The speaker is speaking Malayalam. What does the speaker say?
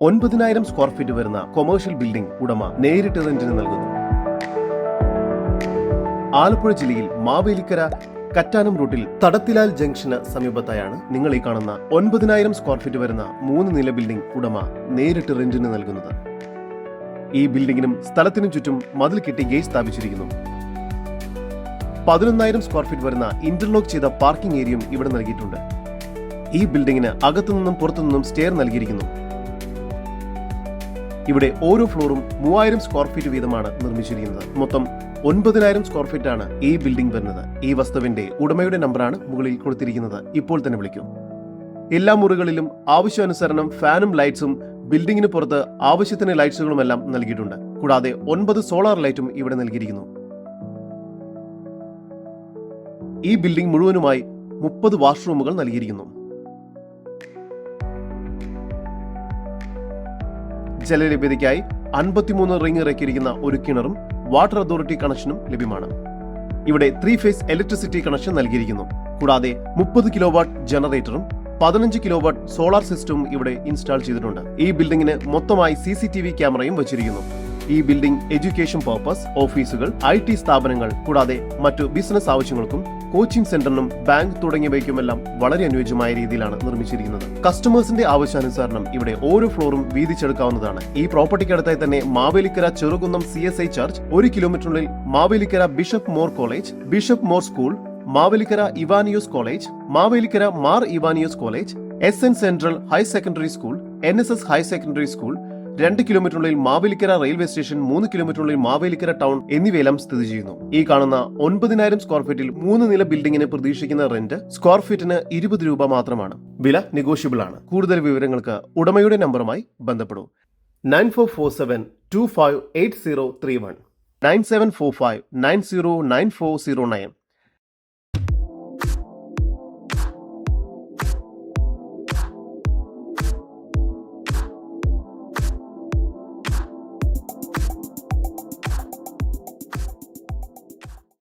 9,000 സ്ക്വയർ ഫീറ്റ് വരുന്ന കൊമേഴ്ഷ്യൽ ബിൽഡിംഗ് ഉടമ നേരിട്ട് റെന്റിന് നൽകുന്നു. ആലപ്പുഴ ജില്ലയിൽ മാവേലിക്കര കറ്റാനം റൂട്ടിൽ തടത്തിലാൽ ജംഗ്ഷന് സമീപത്തായാണ് നിങ്ങൾ ഈ കാണുന്ന 9,000 സ്ക്വയർ ഫീറ്റ് വരുന്ന 3 നില ബിൽഡിംഗ് ഉടമ നേരിട്ട് റെന്റിന് നൽകുന്നത്. ഈ ബിൽഡിംഗിനും സ്ഥലത്തിനും ചുറ്റും മതിൽ കെട്ടി ഗേറ്റ് സ്ഥാപിച്ചിരിക്കുന്നു. 11,000 സ്ക്വയർ ഫീറ്റ് വരുന്ന ഇന്റർലോക്ക് ചെയ്ത പാർക്കിംഗ് ഏരിയയും ഇവിടെ നൽകിയിട്ടുണ്ട്. ഈ ബിൽഡിംഗിന് അകത്തുനിന്നും പുറത്തുനിന്നും സ്റ്റെയർ നൽകിയിരിക്കുന്നു. ഇവിടെ ഓരോ ഫ്ലോറും 3,000 സ്ക്വയർ ഫീറ്റ് വീതമാണ് നിർമ്മിച്ചിരിക്കുന്നത്. മൊത്തം 9,000 സ്ക്വയർ ഫീറ്റ് ആണ് ഈ ബിൽഡിംഗ് വരുന്നത്. ഈ വസ്തുവിന്റെ ഉടമയുടെ നമ്പറാണ് മുകളിൽ കൊടുത്തിരിക്കുന്നത്. ഇപ്പോൾ തന്നെ വിളിക്കൂ. എല്ലാ മുറികളിലും ആവശ്യാനുസരണം ഫാനും ലൈറ്റ്സും ബിൽഡിംഗിന് പുറത്ത് ആവശ്യത്തിന് ലൈറ്റ്സുകളുമെല്ലാം നൽകിയിട്ടുണ്ട്. കൂടാതെ 9 സോളാർ ലൈറ്റും ഇവിടെ നൽകിയിരിക്കുന്നു. ഈ ബിൽഡിംഗ് മുഴുവനുമായി 30 വാഷ്റൂമുകൾ നൽകിയിരിക്കുന്നു. ജലലഭ്യതയ്ക്കായി 53 റിംഗ് ഇറക്കിയിരിക്കുന്ന ഒരു കിണറും വാട്ടർ അതോറിറ്റി കണക്ഷനും ലഭ്യമാണ്. ഇവിടെ 3 ഫേസ് ഇലക്ട്രിസിറ്റി കണക്ഷൻ നൽകിയിരിക്കുന്നു. കൂടാതെ 30 കിലോവാട്ട് ജനറേറ്ററും 15 കിലോവാട്ട് സോളാർ സിസ്റ്റവും ഇവിടെ ഇൻസ്റ്റാൾ ചെയ്തിട്ടുണ്ട്. ഈ ബിൽഡിംഗിന് മൊത്തമായി CCTV ക്യാമറയും വച്ചിരിക്കുന്നു. ഈ ബിൽഡിംഗ് എഡ്യൂക്കേഷൻ പർപ്പസ്, ഓഫീസുകൾ, IT സ്ഥാപനങ്ങൾ കൂടാതെ മറ്റു ബിസിനസ് ആവശ്യങ്ങൾക്കും കോച്ചിംഗ് സെന്ററിനും ബാങ്ക് തുടങ്ങിയവയ്ക്കുമെല്ലാം വളരെ അനുയോജ്യമായ രീതിയിലാണ് നിർമ്മിച്ചിരിക്കുന്നത്. കസ്റ്റമേഴ്സിന്റെ ആവശ്യാനുസരണം ഇവിടെ ഓരോ ഫ്ലോറും വീതിച്ചെടുക്കാവുന്നതാണ്. ഈ പ്രോപ്പർട്ടിക്കടുത്തായി തന്നെ മാവേലിക്കര ചെറുകുന്നം CSI ചർച്ച്, 1 കിലോമീറ്ററിനുള്ളിൽ Mavelikara bishop Moore college, bishop Moore school, Mavelikara Ivanios college, Mavelikara Mar Ivanios college, SN central higher secondary school, NSS higher secondary school, 2 കിലോമീറ്ററിനുള്ളിൽ മാവേലിക്കര റെയിൽവേ സ്റ്റേഷൻ, 3 കിലോമീറ്ററിനുള്ളിൽ മാവേലിക്കര ടൗൺ എന്നിവയെല്ലാം സ്ഥിതി ചെയ്യുന്നു. ഈ കാണുന്ന 9,000 സ്ക്വയർ ഫീറ്റിൽ 3 നില ബിൽഡിംഗിന് പ്രതീക്ഷിക്കുന്ന റെന്റ് സ്ക്വയർ ഫീറ്റിന് 20 രൂപ മാത്രമാണ്. വില നെഗോഷ്യബിൾ ആണ്. കൂടുതൽ വിവരങ്ങൾക്ക് ഉടമയുടെ നമ്പറുമായി ബന്ധപ്പെടൂ. 9447258031 9745909409.